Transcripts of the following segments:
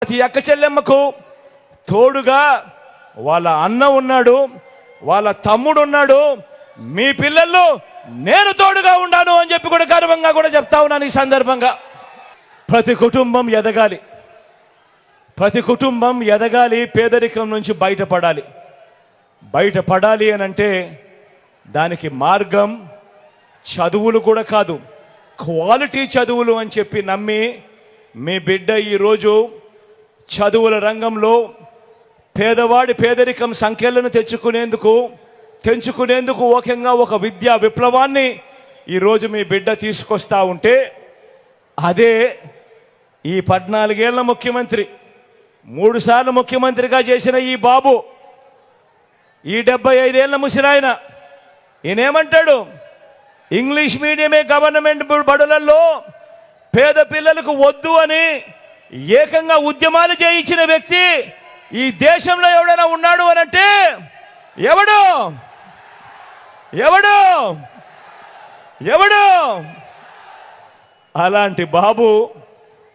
ప్రతి అక్క చెల్లెమ్మకు తోడుగా వాళ్ళ అన్న ఉన్నాడు, వాళ్ళ తమ్ముడు ఉన్నాడు. మీ పిల్లలు నేను తోడుగా ఉన్నాను అని చెప్పి కూడా గర్వంగా కూడా చెప్తా ఉన్నాను. ఈ సందర్భంగా ప్రతి కుటుంబం ఎదగాలి, ప్రతి కుటుంబం ఎదగాలి, పేదరికం నుంచి బయటపడాలి అని అంటే దానికి మార్గం చదువులు కూడా కాదు, క్వాలిటీ చదువులు అని చెప్పి నమ్మి మీ బిడ్డ ఈరోజు చదువుల రంగంలో పేదవాడి పేదరికం సంఖ్యలను తెంచుకునేందుకు ఓకంగా ఒక విద్యా విప్లవాన్ని ఈరోజు మీ బిడ్డ తీసుకొస్తా ఉంటే, అదే ఈ 14 ఏళ్ల ముఖ్యమంత్రి, 3 సార్లు ముఖ్యమంత్రిగా చేసిన ఈ బాబు, ఈ 75 ఏళ్ల ముసిరాయన ఈయనేమంటాడు? ఇంగ్లీష్ మీడియమే గవర్నమెంట్ బడులలో పేద పిల్లలకు వద్దు అని ఏకంగా ఉద్యమాలు చేయించిన వ్యక్తి ఈ దేశంలో ఎవడైనా ఉన్నాడు అని అంటే ఎవడు? అలాంటి బాబు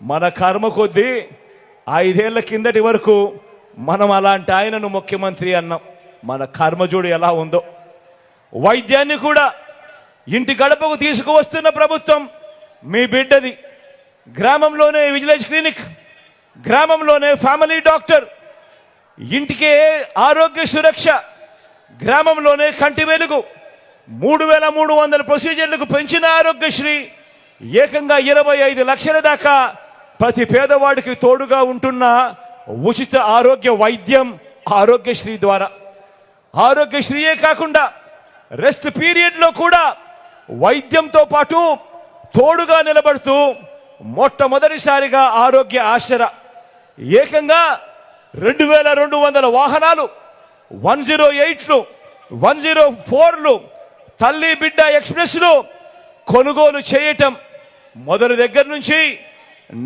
మన కర్మ కొద్దీ 5 ఏళ్ల కిందటి వరకు మనం అలాంటి ఆయనను ముఖ్యమంత్రి అన్నాం. మన కర్మజోడు ఎలా ఉందో. వైద్యాన్ని కూడా ఇంటి గడపకు తీసుకువస్తున్న ప్రభుత్వం మీ బిడ్డది. గ్రామంలోనే విలేజ్ క్లినిక్, గ్రామంలోనే ఫ్యామిలీ డాక్టర్, ఇంటికే ఆరోగ్య సురక్ష, గ్రామంలోనే కంటి వెలుగు, 3300 ప్రొసీజర్లకు పెంచిన ఆరోగ్యశ్రీ, ఏకంగా 25 లక్షల దాకా ప్రతి పేదవాడికి తోడుగా ఉంటున్న ఉచిత ఆరోగ్య వైద్యం ఆరోగ్యశ్రీ ద్వారా. ఆరోగ్యశ్రీయే కాకుండా రెస్ట్ పీరియడ్లో కూడా వైద్యంతో పాటు తోడుగా నిలబడుతూ మొట్టమొదటిసారిగా ఆరోగ్య ఆసరా, ఏకంగా 2200 వాహనాలు, 108లు, 104లు, తల్లి బిడ్డ ఎక్స్ప్రెస్లు కొనుగోలు చేయటం మొదటి దగ్గర నుంచి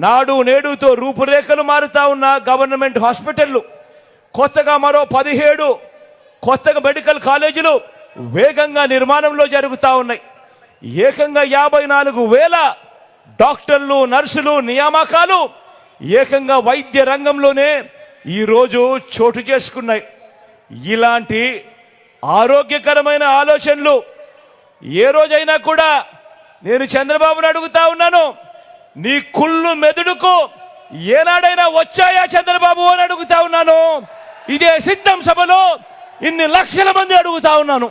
నాడు నేడుతో రూపురేఖలు మారుతా ఉన్న గవర్నమెంట్ హాస్పిటళ్ళు, కొత్తగా మరో 17 కొత్తగా మెడికల్ కాలేజీలు వేగంగా నిర్మాణంలో జరుగుతూ ఉన్నాయి. ఏకంగా 54,000 డాక్టర్లు, నర్సులు నియామకాలు ఏకంగా వైద్య రంగంలోనే ఈరోజు చోటు చేసుకున్నాయి. ఇలాంటి ఆరోగ్యకరమైన ఆలోచనలు ఏ రోజైనా కూడా నేను చంద్రబాబును అడుగుతా ఉన్నాను, నీ కుళ్ళు మెదడుకు ఏనాడైనా వచ్చాయా చంద్రబాబు అని అడుగుతా ఉన్నాను. ఇదే సిద్ధం సభలో ఇన్ని లక్షల మంది అడుగుతా ఉన్నాను.